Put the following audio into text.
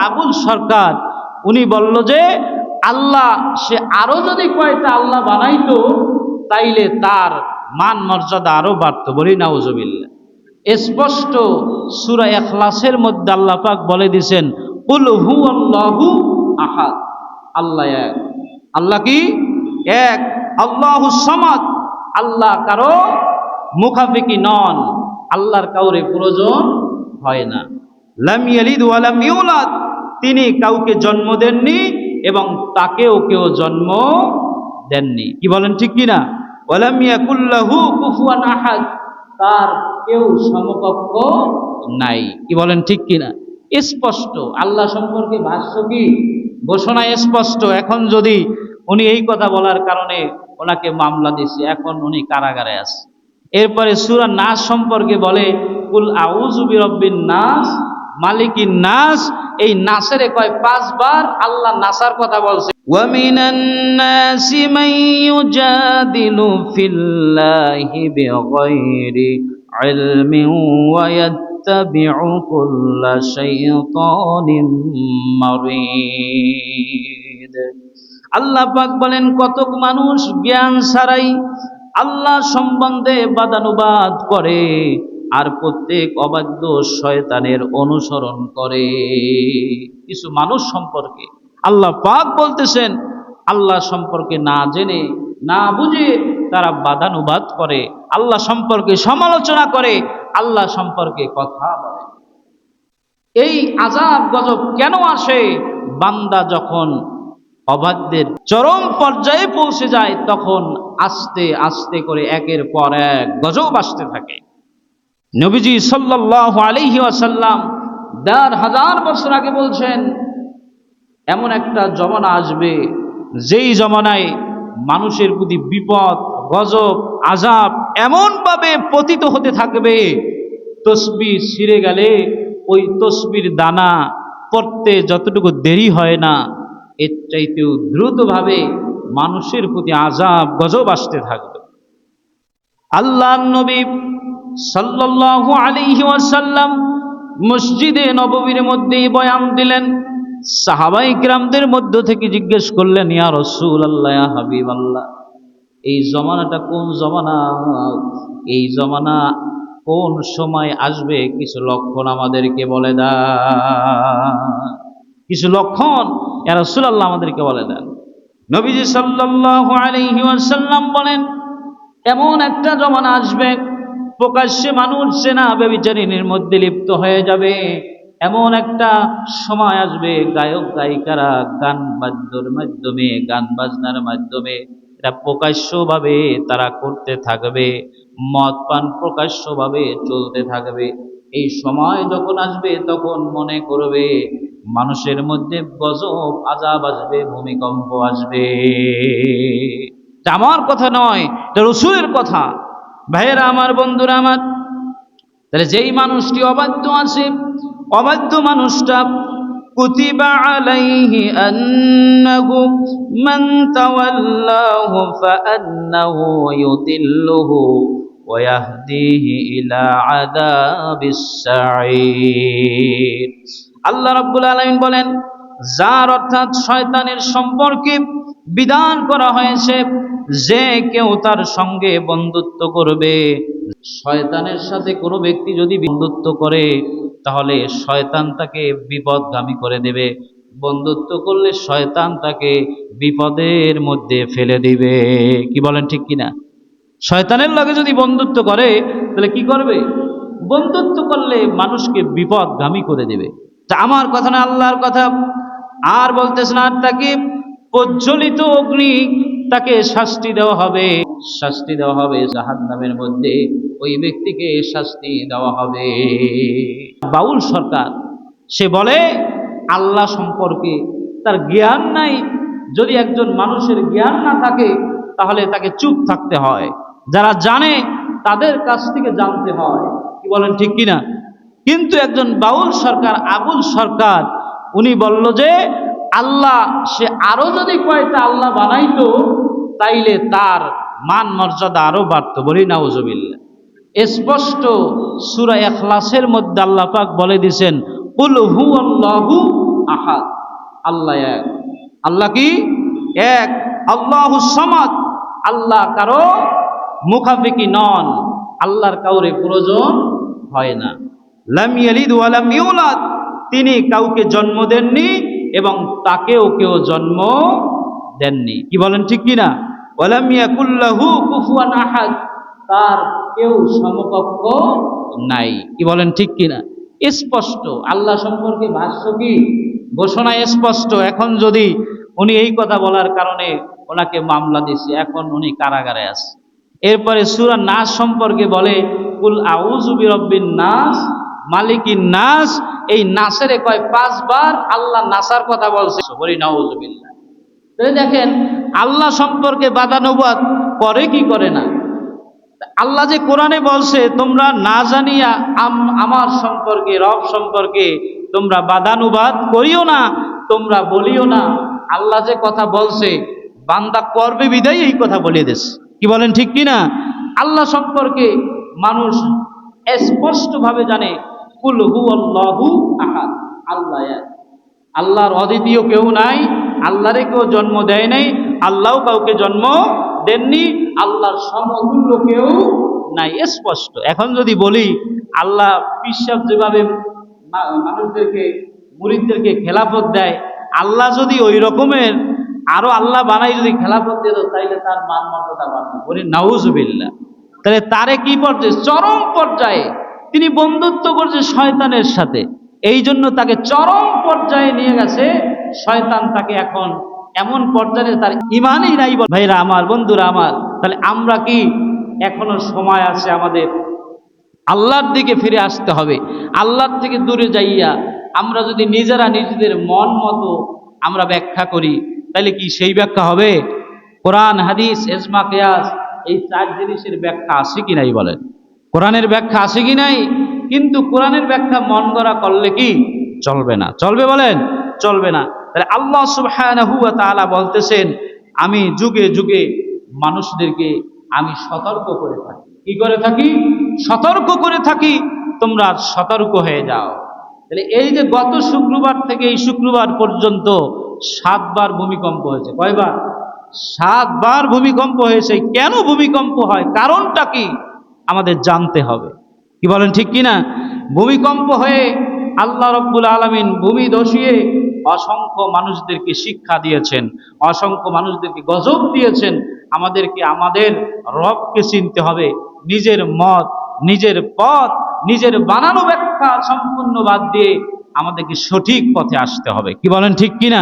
আবুল সরকার উনি বলল যে আল্লাহ সে আরো যদি কয়টা আল্লাহ বানাইতো তাইলে তার মান মর্যাদা আরো বাড়তো। বলি নাউজুবিল্লাহ। স্পষ্ট সূরা ইখলাসের মধ্যে আল্লাহ পাক বলে দিয়েছেন কুল হুয়াল্লাহু আহাদ, আল্লাহ এক। আল্লাহ কি এক। আল্লাহুস সামাদ, আল্লাহ কারো মুখাফিকি নন, আল্লাহর কাউরে প্রয়োজন হয় না। লাম ইয়ালিদ ওয়া লাম ইউলাদ, তিনি কাউকে জন্ম দেননি এবং তাকেও কেউ জন্ম দেননি। কি বলেন ঠিক কিনা? ওয়া লাম ইয়াকুল লাহু কুফুয়ান আহাদ, তার কেউ সমকক্ষ নাই। কি বলেন ঠিক কিনা? স্পষ্ট আল্লাহ সম্পর্কে ভাষ্য কি ঘোষণা স্পষ্ট। এখন যদি উনি এই কথা বলার কারণে ওনাকে মামলা দিছে, এখন উনি কারাগারে আছে। এরপরে সূরা নাস সম্পর্কে বলে কুল আউযু বিরাব্বিন নাস মালিকিন নাস, এই নাসের কয় 5 বার আল্লাহ নাসার কথা বলছে। ওয়া মিনান নাসি মান ইউজাদিলু ফিল্লাহি বিগাইরি ইলমিন ওয়া ইয়াত্তাবিউ কুল্লা শাইতানিন মারিদ। আল্লাহ পাক বলেন কতক মানুষ জ্ঞান ছাড়াই আল্লাহ সম্বন্ধে বাদানুবাদ করে আর প্রত্যেক অবাধ্য শয়তানের অনুসরণ করে। কিছু মানুষ সম্পর্কে আল্লাহ পাক বলতেছেন আল্লাহ সম্পর্কে না জেনে না বুঝে তারা বাদানুবাদ করে, আল্লাহ সম্পর্কে সমালোচনা করে, আল্লাহ সম্পর্কে কথা বলে। এই আযাব গজব কেন আসে? বান্দা যখন অবাধ্যের চরম পর্যায়ে পৌঁছে যায় তখন আস্তে আস্তে করে একের পর এক গজব আসতে থাকে। নবীজি সাল্লাল্লাহু আলাইহি ওয়াসাল্লাম ১,৫০০ বছর আগে বলছেন এমন একটা জমানা আসবে যেই জমানায় মানুষের প্রতি বিপদ গজব আযাব এমনভাবে পতিত হতে থাকবে, তসবিহ ছিঁড়ে গেলে ওই তসবির দানা পড়তে যতটুকু দেরি হয় না এর চাইতেও দ্রুতভাবে মানুষের প্রতি আযাব গজব আসতে থাকবে। আল্লাহর নবী সাল্লাল্লাহু আলাইহি ওয়াসাল্লাম মসজিদে নববীর মধ্যে বয়ান দিলেন। সাহাবায়ে কিরামদের মধ্য থেকে জিজ্ঞেস করলেন, ইয়া রাসূলুল্লাহ, ইয়া হাবিবাল্লাহ, এই জমানাটা কোন জমানা? এই জমানা কোন সময় আসবে? কিছু লক্ষণ আমাদেরকে বলে দেন, কিছু লক্ষণ ইয়া রাসূলুল্লাহ আমাদেরকে বলে দেন। নবীজি সাল্লাল্লাহু আলাইহি ওয়াসাল্লাম বলেন, এমন একটা জমানা আসবে প্রকাশ্যে মানুষ জেনা ব্যভিচারিণীর মধ্যে লিপ্ত হয়ে যাবে। এমন একটা সময় আসবে গায়ক গায়িকারা গান বাদ্যর মাধ্যমে গান বাজনার মাধ্যমে এটা প্রকাশ্যভাবে তারা করতে থাকবে, মদ পান প্রকাশ্যভাবে চলতে থাকবে। এই সময় যখন আসবে তখন মনে করবে মানুষের মধ্যে গজব আযাব আসবে, ভূমিকম্প আসবে। এটা আমার কথা নয়, এটা রাসূলের কথা। ভাইয়েরা আমার, বন্ধুরা আমার, তাহলে যেই মানুষটি অবাধ্য আছে, অবাধ্য মানুষটা কুতিবা আলাইহি আন্নাহু মান তাওয়াল্লাহু ফাআন্নাহু ইউদিল্লুহু ওয়া ইয়াহদিহি ইলা আযাবিস সাঈর। আল্লাহ রাব্বুল আলামিন বলেন, যার অর্থাৎ শয়তানের সম্পর্কে বিধান করা হয়েছে, যে কেউ তার সঙ্গে বন্ধুত্ব করবে, শয়তানের সাথে কোনো ব্যক্তি যদি বন্ধুত্ব করে তাহলে শয়তান তাকে বিপদগামী করে দেবে। বন্ধুত্ব করলে শয়তান তাকে বিপদের মধ্যে ফেলে দিবে। কি বলেন ঠিক কিনা? শয়তানের লগে যদি বন্ধুত্ব করে তাহলে কি করবে? বন্ধুত্ব করলে মানুষকে বিপদগামী করে দেবে। তা আমার কথা না, আল্লাহর কথা। আর বলতেছেন, আর তাকে প্রজ্বলিত অগ্নি, তাকে শাস্তি দেওয়া হবে, শাস্তি দেওয়া হবে জাহান্নামের মধ্যে, ওই ব্যক্তিকে শাস্তি দেওয়া হবে। বাউল সরকার সে বলে আল্লাহ সম্পর্কে তার জ্ঞান নাই। যদি একজন মানুষের জ্ঞান না থাকে তাহলে তাকে চুপ থাকতে হয়, যারা জানে তাদের কাছ থেকে জানতে হয়। কি বলেন ঠিক কিনা? কিন্তু একজন বাউল সরকার আবুল সরকার উনি বলল যে আল্লাহ সে আরো যদি কয়টা আল্লাহ বানাইতো তাইলে তার মান মর্যাদা আরো বাড়তো। বলি নাউজুবিল্লাহ। স্পষ্ট সূরা ইখলাসের মধ্যে আল্লাহ পাক বলে দিয়েছেন কুল হুয়াল্লাহু আহাদ, আল্লাহ এক। আল্লাহ কি এক। আল্লাহুস সামাদ, আল্লাহ কারো মুখাপেক্ষী নন, আল্লাহর কাউরে প্রয়োজন হয় না। লাম ইয়ালিদ ওয়া লাম ইউলাদ, তিনি কাউকে জন্ম দেননি এবং তাকেও কেউ জন্ম দেননি। কি বলেন ঠিক কিনা? ওয়া লাম ইয়াকুল লাহু কুফুয়ান আহাদ, তার কেউ সমকক্ষ নাই। কি বলেন ঠিক কিনা? স্পষ্ট আল্লাহ সম্পর্কে ভাষ্য কি ঘোষণা স্পষ্ট। এখন যদি উনি এই কথা বলার কারণে ওনাকে মামলা দিছে, এখন উনি কারাগারে আছে। এরপরে সূরা নাস সম্পর্কে বলে কুল আউযু বিরাব্বিন নাস মালিকিন নাস, এই নাসের কয় 5 বার আল্লাহ নাসার কথা বলছে। বলি নাউযুবিল্লাহ। তাহলে দেখেন আল্লাহ সম্পর্কে বাদানুবাদ করে কি করে না। আল্লাহ যে কোরআনে বলছে তোমরা না জানিয়া আমার সম্পর্কে, রব সম্পর্কে তোমরা বাদানুবাদ করিও না, তোমরা বলিও না। আল্লাহ যে কথা বলছে বান্দা করবে বিদায় এই কথা বলে দিস। কি বলেন ঠিক কিনা? আল্লাহ সম্পর্কে মানুষ স্পষ্ট ভাবে জানে কুল হুয়াল্লাহু আহাদ, আল্লাহ এক। আল্লাহর অদ্বিতীয় কেউ নাই, আল্লাহরে কেউ জন্ম দেয় নাই, আল্লাহও কাউকে জন্ম দেননি, আল্লাহর সমতুল্য কেউ নাই, স্পষ্ট। এখন যদি বলি আল্লাহ বিশ্বাস যেভাবে মানুষদেরকে মুরিদদেরকে খেলাফত দেয়, আল্লাহ যদি ওই রকমের আরো আল্লাহ বানাই যদি খেলাফত দিত তাইলে তার মান মর্যাদা বাড়তো। বলি নাউজুবিল্লাহ। তাহলে তারে কি পর্যায়ে, চরম পর্যায়ে তিনি বন্ধুত্ব করছে শয়তানের সাথে, এই জন্য তাকে চরম পর্যায়ে নিয়ে গেছে শয়তান। তাকে এখন এমন পর্যায়ে তার ইমানই নাই। ভাইরা আমার, বন্ধুরা আমার, তাহলে আমরা কি এখনো সময় আছে আমাদের আল্লাহর দিকে ফিরে আসতে হবে। আল্লাহর থেকে দূরে যাইয়া আমরা যদি নিজেরা নিজেদের মন মতো আমরা ব্যাখ্যা করি তাহলে কি সেই ব্যাখ্যা হবে? কোরআন, হাদিস, ইজমা, কিয়াস, এই 4 জিনিসের ব্যাখ্যা আছে কি নাই বলেন? কোরআনের ব্যাখ্যা আছে কি নাই? কিন্তু কোরআনের ব্যাখ্যা মন গড়া করলে কি চলবে না? চলবে বলেন? চলবে না। তাহলে আল্লাহ সুবহানাহু ওয়া তাআলা বলতেছেন আমি যুগে যুগে মানুষদেরকে আমি সতর্ক করে থাকি। কি করে থাকি? সতর্ক করে থাকি, তোমরা সতর্ক হয়ে যাও। তাহলে এই যে গত শুক্রবার থেকে এই শুক্রবার পর্যন্ত 7 বার ভূমিকম্প হয়েছে। কয়বার? 7 বার ভূমিকম্প হয়েছে। কেন ভূমিকম্প হয়, কারণটা কি আমাদের জানতে হবে। কি বলেন ঠিক কিনা? ভূমিকম্প হয়ে আল্লাহ রাব্বুল আলামিন ভূমি ধসিয়ে অসংখ্য মানুষদেরকে শিক্ষা দিয়েছেন, অসংখ্য মানুষদেরকে গজব দিয়েছেন। আমাদেরকে আমাদের রবকে চিনতে হবে, নিজের মত, নিজের পথ, নিজের বানানো ব্যাখ্যা সম্পূর্ণ বাদ দিয়ে আমাদেরকে সঠিক পথে আসতে হবে। কি বলেন ঠিক কিনা?